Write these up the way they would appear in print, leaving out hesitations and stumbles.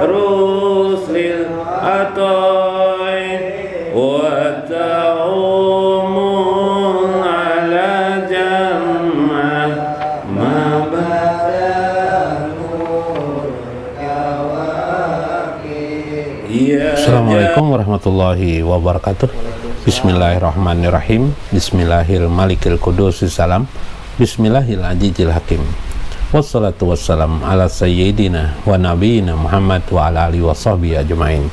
ruslil atoy wa ta'umun ala jam'ah ma Assalamualaikum warahmatullahi wabarakatuh. Bismillahirrahmanirrahim. Bismillahirrahmanirrahim. Salam. Bismillahirrahmanirrahim hakim. Wassalatu wassalam ala sayyidina wa nabiyina Muhammad wa ala alihi washabihi ajmain.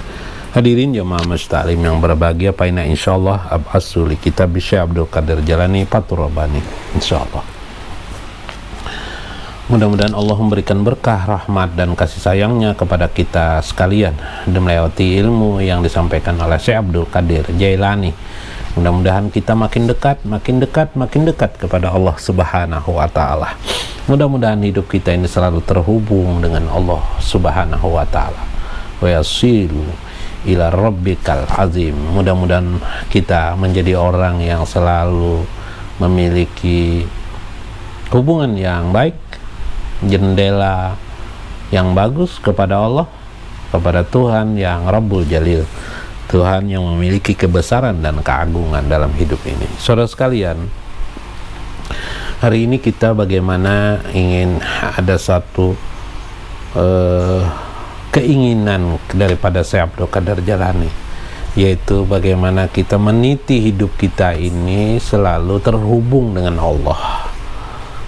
Hadirin jamaah mustaklim yang berbahagia, paina insyaallah ab'asu li kitab Syekh Abdul Qadir Jalani Fathur Rabbani insyaallah. Mudah-mudahan Allah memberikan berkah, rahmat dan kasih sayangnya kepada kita sekalian melewati ilmu yang disampaikan oleh Syekh Abdul Qadir Jailani. Mudah-mudahan kita makin dekat kepada Allah Subhanahu wa ta'ala. Mudah-mudahan hidup kita ini selalu terhubung dengan Allah Subhanahu wa ta'ala. Wa yasilu ila rabbikal azim. Mudah-mudahan kita menjadi orang yang selalu memiliki hubungan yang baik, jendela yang bagus kepada Allah, kepada Tuhan yang Rabbul Jalil, Tuhan yang memiliki kebesaran dan keagungan dalam hidup ini. Saudara sekalian, hari ini kita bagaimana ingin ada satu keinginan daripada Syekh Abdul Qadir Jalani, yaitu bagaimana kita meniti hidup kita ini selalu terhubung dengan Allah.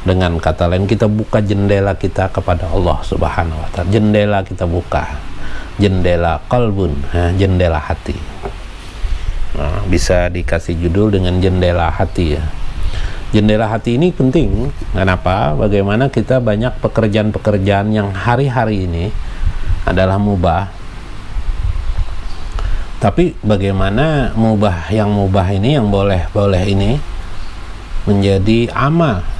Dengan kata lain, kita buka jendela kita kepada Allah Subhanahu wa ta'ala. Jendela kita buka, jendela qalbun, jendela hati. Nah, bisa dikasih judul dengan jendela hati ya. Jendela hati ini penting. Kenapa? Bagaimana kita banyak pekerjaan-pekerjaan yang hari-hari ini adalah mubah. Tapi bagaimana yang mubah ini, yang boleh ini menjadi amal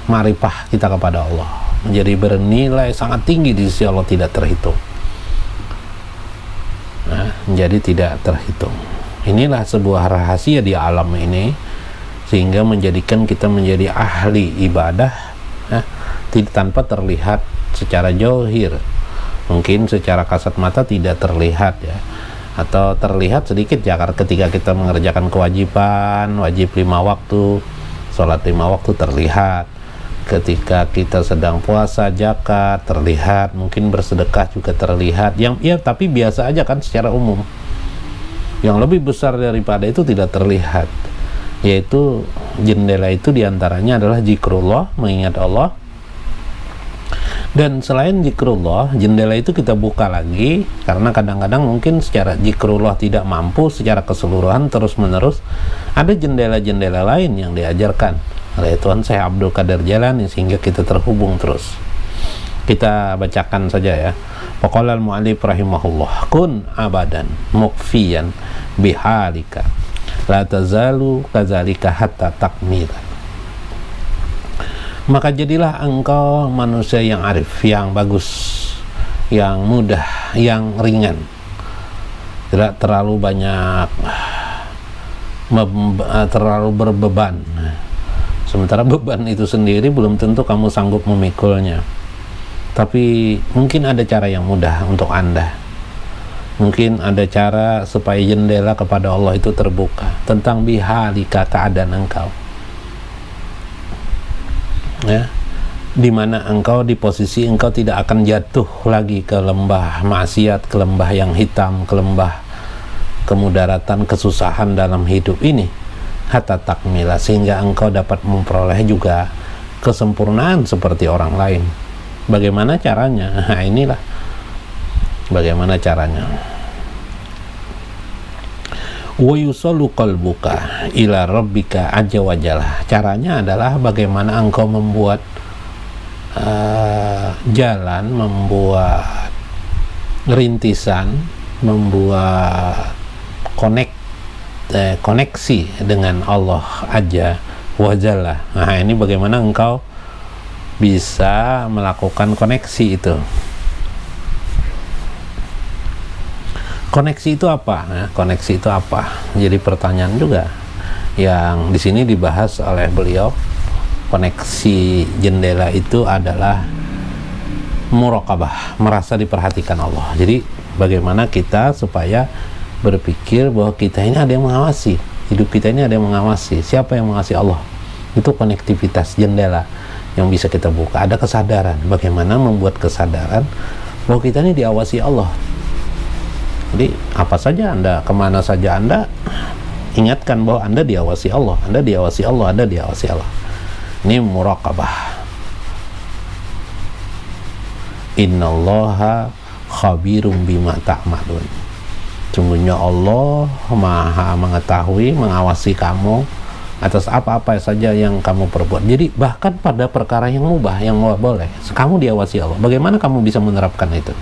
ma'rifah kita kepada Allah, menjadi bernilai sangat tinggi di sisi Allah, tidak terhitung. Nah, menjadi tidak terhitung. Inilah sebuah rahasia di alam ini, sehingga menjadikan kita menjadi ahli ibadah tanpa terlihat secara johir. Mungkin secara kasat mata tidak terlihat ya, atau terlihat sedikit ya, karena ketika kita mengerjakan kewajiban, wajib 5 waktu, sholat 5 waktu terlihat. Ketika kita sedang puasa, zakat terlihat, mungkin bersedekah juga terlihat. Tapi biasa aja kan secara umum. Yang lebih besar daripada itu tidak terlihat, yaitu jendela itu diantaranya adalah zikrullah, mengingat Allah. Dan selain zikrullah, jendela itu kita buka lagi, karena kadang-kadang mungkin secara zikrullah tidak mampu secara keseluruhan terus-menerus. Ada jendela-jendela lain yang diajarkan oleh Tuhan Syekh Abdul Qadir Jalani, sehingga kita terhubung terus. Kita bacakan saja ya. Faqala al-mu'allif rahimahullah, kun abadan mukfiyan bihalika la tazalu kadzalika hatta takmila. Maka jadilah engkau manusia yang arif, yang bagus, yang mudah, yang ringan, tidak terlalu banyak terlalu berbeban. Sementara beban itu sendiri belum tentu kamu sanggup memikulnya. Tapi mungkin ada cara yang mudah untuk Anda. Mungkin ada cara supaya jendela kepada Allah itu terbuka, tentang bihalika, keadaan engkau. Ya, dimana engkau di posisi engkau tidak akan jatuh lagi ke lembah maksiat, ke lembah yang hitam, ke lembah kemudaratan, kesusahan dalam hidup ini, hatta takmila, sehingga engkau dapat memperoleh juga kesempurnaan seperti orang lain. Bagaimana caranya? Nah, inilah bagaimana caranya. Wa yusallu qalbuka ila rabbika azza wa jalla. Caranya adalah bagaimana engkau membuat jalan, membuat rintisan, membuat koneksi dengan Allah Azza wa Jalla. Nah, ini bagaimana engkau bisa melakukan koneksi itu. Koneksi itu apa? Nah, koneksi itu apa? Jadi pertanyaan juga yang di sini dibahas oleh beliau. Koneksi jendela itu adalah muraqabah, merasa diperhatikan Allah. Jadi bagaimana kita supaya berpikir bahwa kita ini ada yang mengawasi, hidup kita ini ada yang mengawasi. Siapa yang mengawasi? Allah. Itu konektivitas, jendela yang bisa kita buka. Ada kesadaran, bagaimana membuat kesadaran bahwa kita ini diawasi Allah. Jadi apa saja Anda, kemana saja Anda, ingatkan bahwa Anda diawasi Allah, Anda diawasi Allah, Anda diawasi Allah. Ini muraqabah. Innallaha khabirum bima ta'malun. Sungguhnya Allah Maha mengetahui, mengawasi kamu atas apa-apa saja yang kamu perbuat. Jadi bahkan pada perkara yang mubah, yang boleh, kamu diawasi Allah. Bagaimana kamu bisa menerapkan itu?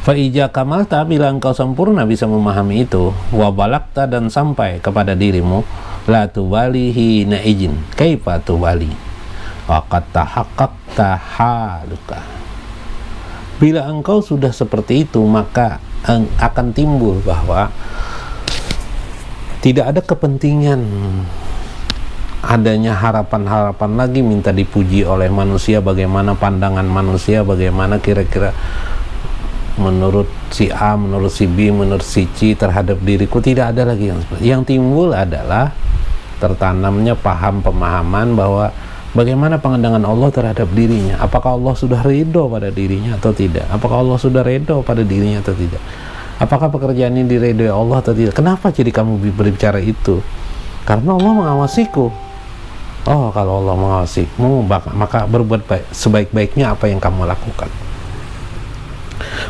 Fa'ija kamalta, bila engkau sempurna bisa memahami itu, wa balagta, dan sampai kepada dirimu, la tubalihi na izin kaifa tubali wa qad tahaqqaqta haluka. Bila engkau sudah seperti itu, maka akan timbul bahwa tidak ada kepentingan adanya harapan-harapan lagi minta dipuji oleh manusia, bagaimana pandangan manusia, bagaimana kira-kira menurut si A, menurut si B, menurut si C terhadap diriku. Tidak ada lagi yang seperti. Yang timbul adalah tertanamnya pemahaman bahwa bagaimana pandangan Allah terhadap dirinya. Apakah Allah sudah ridho pada dirinya atau tidak? Apakah Allah sudah ridho pada dirinya atau tidak? Apakah pekerjaan ini diridhoi Allah atau tidak? Kenapa jadi kamu berbicara itu? Karena Allah mengawasiku. Oh, kalau Allah mengawasimu, maka berbuat baik, sebaik-baiknya apa yang kamu lakukan.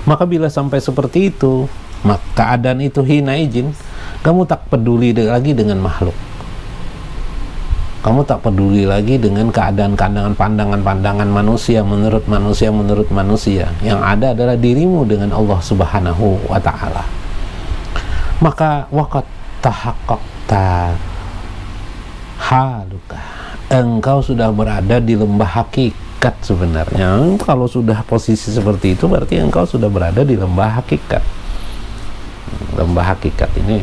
Maka bila sampai seperti itu, maka keadaan itu hina izin, kamu tak peduli lagi dengan makhluk. Kamu tak peduli lagi dengan keadaan-keadaan, pandangan-pandangan manusia, menurut manusia. Yang ada adalah dirimu dengan Allah Subhanahu wa ta'ala. Maka waqad tahaqqaqta haluka, engkau sudah berada di lembah hakikat. Sebenarnya kalau sudah posisi seperti itu, berarti engkau sudah berada di lembah hakikat. Lembah hakikat ini,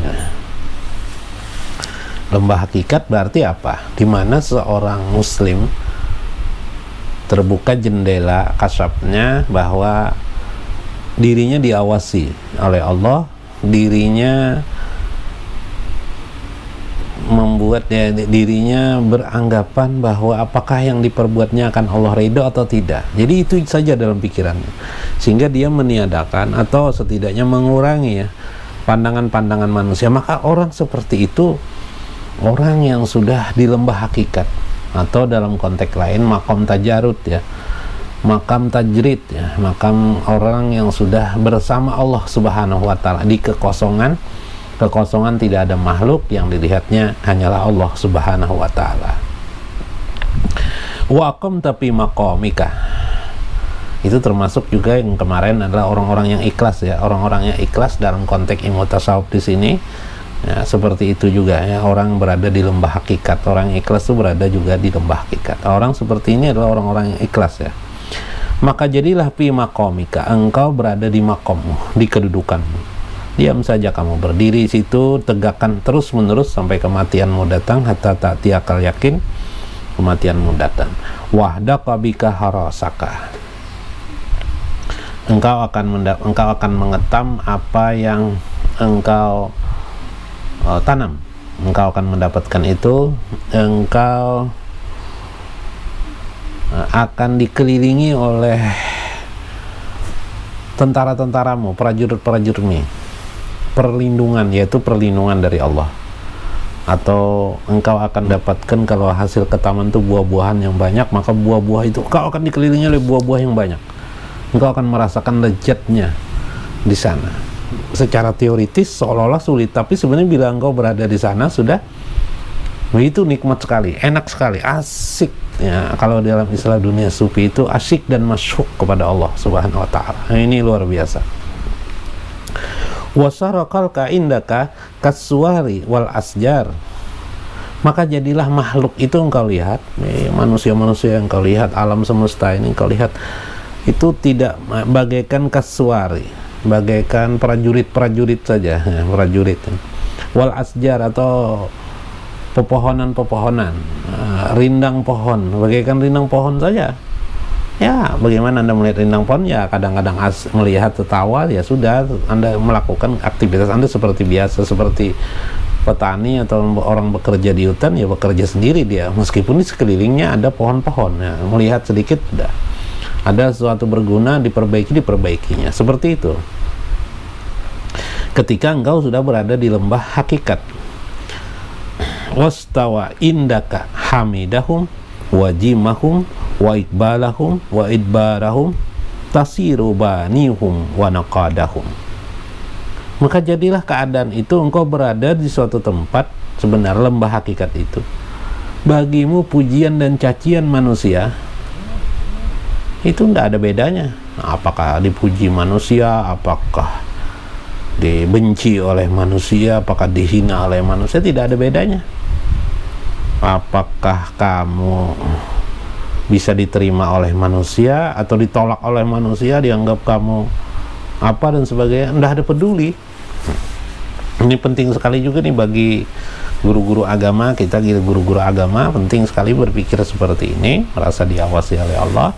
lembah hakikat berarti apa? Dimana seorang muslim terbuka jendela kasabnya bahwa dirinya diawasi oleh Allah, dirinya membuat dirinya beranggapan bahwa apakah yang diperbuatnya akan Allah ridho atau tidak. Jadi itu saja dalam pikirannya, sehingga dia meniadakan atau setidaknya mengurangi pandangan-pandangan manusia. Maka orang seperti itu orang yang sudah di lembah hakikat, atau dalam konteks lain makam tajarud makam tajrid makam orang yang sudah bersama Allah Subhanahu wa ta'ala di kekosongan, tidak ada makhluk, yang dilihatnya hanyalah Allah Subhanahu wa ta'ala. Wa aqamta fi maqamika, itu termasuk juga yang kemarin adalah orang-orang yang ikhlas orang-orang yang ikhlas dalam konteks ilmu tasawuf di sini. Seperti itu juga orang berada di lembah hakikat. Orang ikhlas itu berada juga di lembah hakikat. Orang seperti ini adalah orang-orang yang ikhlas Maka jadilah fi maqamika, engkau berada di makommu, di kedudukanmu. Diam saja kamu, berdiri situ, tegakkan terus menerus sampai kematianmu datang. Hatta ta'tiyakal yakin, kematianmu datang. Wahdaqa bika harasaka, engkau akan mengetam apa yang engkau tanam. Engkau akan mendapatkan itu. Engkau akan dikelilingi oleh tentara-tentaramu, prajurit-prajuritmu. Perlindungan, yaitu perlindungan dari Allah. Atau engkau akan dapatkan, kalau hasil ketaman itu buah-buahan yang banyak, maka buah-buah itu engkau akan dikelilingi oleh buah-buah yang banyak. Engkau akan merasakan lezatnya di sana. Secara teoritis seolah-olah sulit, tapi sebenarnya bila engkau berada di sana sudah itu nikmat sekali, enak sekali, asik kalau dalam istilah dunia sufi itu asyik dan masyuk kepada Allah Subhanahu wa ta'ala. Ini luar biasa. Wasarakalka indaka kaswari wal asjar, maka jadilah makhluk itu engkau lihat, manusia-manusia yang engkau lihat, alam semesta ini engkau lihat, itu tidak bagaikan kaswari, bagaikan prajurit-prajurit saja, prajurit. Wal asjar atau pepohonan-pepohonan, rindang pohon, bagaikan rindang pohon saja. Ya, bagaimana Anda melihat rindang pohon? Ya, kadang-kadang melihat tertawa, ya sudah, Anda melakukan aktivitas Anda seperti biasa, seperti petani atau orang bekerja di hutan, ya bekerja sendiri dia, meskipun di sekelilingnya ada pohon-pohon, ya, melihat sedikit, sudah. Ada sesuatu berguna, diperbaikinya, seperti itu. Ketika engkau sudah berada di lembah hakikat, wastawa indaka hamidahum wajimahum wa ikbalahum wa idbarahum tasiru banihum wa naqadahum. Maka jadilah keadaan itu engkau berada di suatu tempat, sebenarnya lembah hakikat itu bagimu pujian dan cacian manusia itu tidak ada bedanya. Apakah dipuji manusia, apakah dibenci oleh manusia, apakah dihina oleh manusia, tidak ada bedanya. Apakah kamu bisa diterima oleh manusia atau ditolak oleh manusia, dianggap kamu apa dan sebagainya, tidak ada peduli. Ini penting sekali juga nih bagi guru-guru agama kita, guru-guru agama penting sekali berpikir seperti ini, merasa diawasi oleh Allah,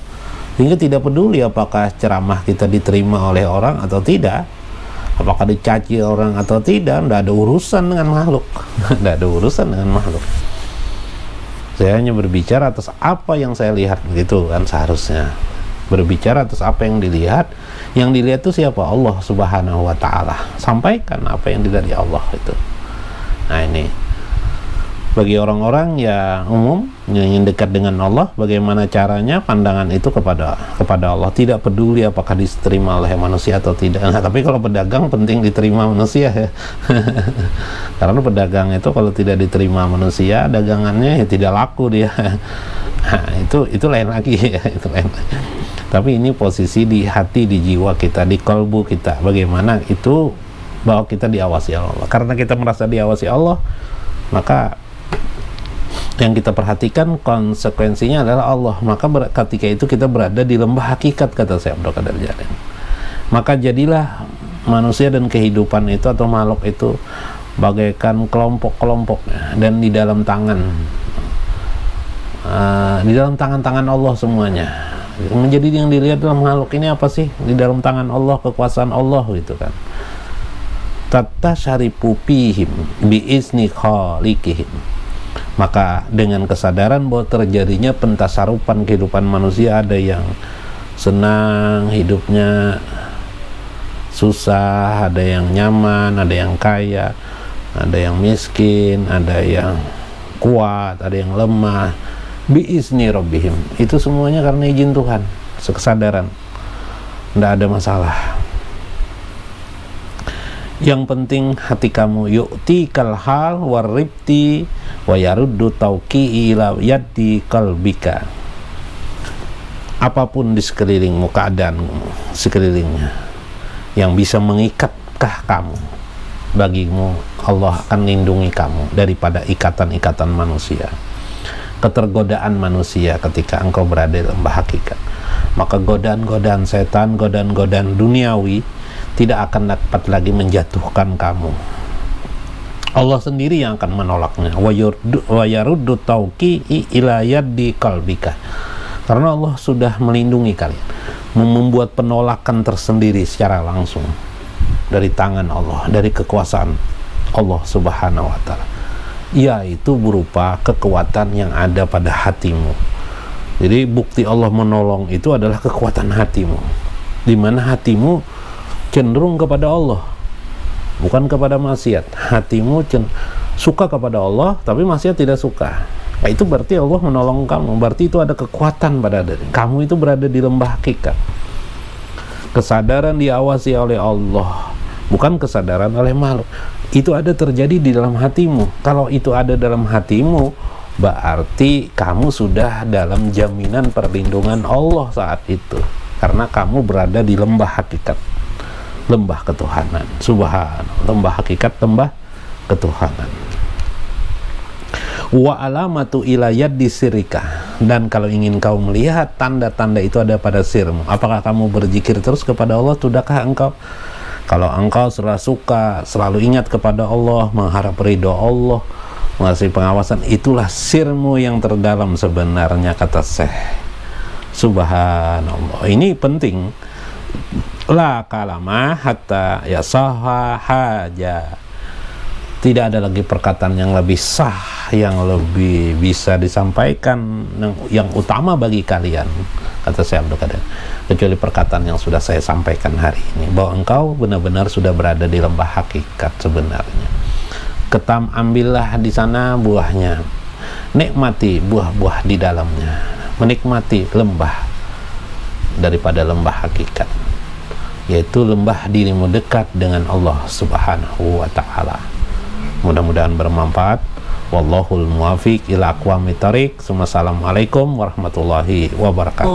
sehingga tidak peduli apakah ceramah kita diterima oleh orang atau tidak, apakah dicaci orang atau tidak, tidak ada urusan dengan makhluk. Tidak ada urusan dengan makhluk. Saya hanya berbicara atas apa yang saya lihat, begitu kan seharusnya. Berbicara atas apa yang dilihat. Yang dilihat itu siapa? Allah Subhanahu wa Ta'ala. Sampaikan apa yang dilihat Allah itu. Nah, ini bagi orang-orang yang umum yang ingin dekat dengan Allah, bagaimana caranya? Pandangan itu kepada Allah, tidak peduli apakah diterima oleh manusia atau tidak. Nah, tapi kalau pedagang penting diterima manusia ya. Karena pedagang itu kalau tidak diterima manusia, dagangannya ya tidak laku dia. Nah, itu lain lagi ya, itu lain lagi. Tapi ini posisi di hati, di jiwa kita, di kalbu kita, bagaimana itu bahwa kita diawasi Allah. Karena kita merasa diawasi Allah, maka yang kita perhatikan konsekuensinya adalah Allah. Maka ketika itu kita berada di lembah hakikat, kata Syekh Abdul Qadir Jailani. Maka jadilah manusia dan kehidupan itu atau makhluk itu bagaikan kelompok-kelompok, dan di dalam tangan Allah semuanya. Menjadi yang dilihat dalam makhluk ini apa sih? Di dalam tangan Allah, kekuasaan Allah gitu kan. Tatasarifu fihim biizni khaliqihim. Maka dengan kesadaran bahwa terjadinya pentasarupan kehidupan manusia, ada yang senang hidupnya, susah, ada yang nyaman, ada yang kaya, ada yang miskin, ada yang kuat, ada yang lemah, biizni rabbihim. Itu semuanya karena izin Tuhan, kesadaran, tidak ada masalah. Yang penting hati kamu yu'ti kalhal waribti wa yaruddu tauqi'i ila yaddi qalbika. Apapun di sekelilingmu, keadaanmu sekelilingnya yang bisa mengikatkah kamu, bagimu Allah akan lindungi kamu daripada ikatan-ikatan manusia, ketergodaan manusia ketika engkau berada di lembah hakikat. Maka godaan-godaan setan, godaan-godaan duniawi tidak akan dapat lagi menjatuhkan kamu. Allah sendiri yang akan menolaknya. Wa yaruddu tauqi'i ila yaddi qalbika. Karena Allah sudah melindungi kalian, membuat penolakan tersendiri secara langsung dari tangan Allah, dari kekuasaan Allah Subhanahu wa Ta'ala, yaitu berupa kekuatan yang ada pada hatimu. Jadi bukti Allah menolong itu adalah kekuatan hatimu, di mana hatimu cenderung kepada Allah, bukan kepada maksiat. Hatimu suka kepada Allah, tapi maksiat tidak suka. Nah, itu berarti Allah menolong kamu. Berarti itu ada kekuatan pada diri kamu, itu berada di lembah hakikat. Kesadaran diawasi oleh Allah, bukan kesadaran oleh makhluk. Itu ada terjadi di dalam hatimu. Kalau itu ada dalam hatimu, berarti kamu sudah dalam jaminan perlindungan Allah saat itu, karena kamu berada di lembah hakikat, lembah ketuhanan. Subhanallah, lembah hakikat, lembah ketuhanan. Wa alamatu ila yaddi sirika. Dan kalau ingin kau melihat tanda-tanda itu ada pada sirmu, apakah kamu berzikir terus kepada Allah? Sudahkah engkau? Kalau engkau selalu suka, selalu ingat kepada Allah, mengharap ridho Allah, mengasih pengawasan, itulah sirmu yang terdalam sebenarnya, kata Syekh. Subhanallah, ini penting. La kalama hatta yasaha haja. Tidak ada lagi perkataan yang lebih sah, yang lebih bisa disampaikan, yang utama bagi kalian, kata Syekh Abdul Qadir, kecuali perkataan yang sudah saya sampaikan hari ini, bahwa engkau benar-benar sudah berada di lembah hakikat sebenarnya. Ambillah di sana buahnya, nikmati buah-buah di dalamnya, menikmati lembah daripada lembah hakikat, yaitu lembah dirimu dekat dengan Allah Subhanahu wa ta'ala. Mudah-mudahan bermanfaat. Wallahul muwafiq ila aqwamit thariq. Assalamualaikum warahmatullahi wabarakatuh.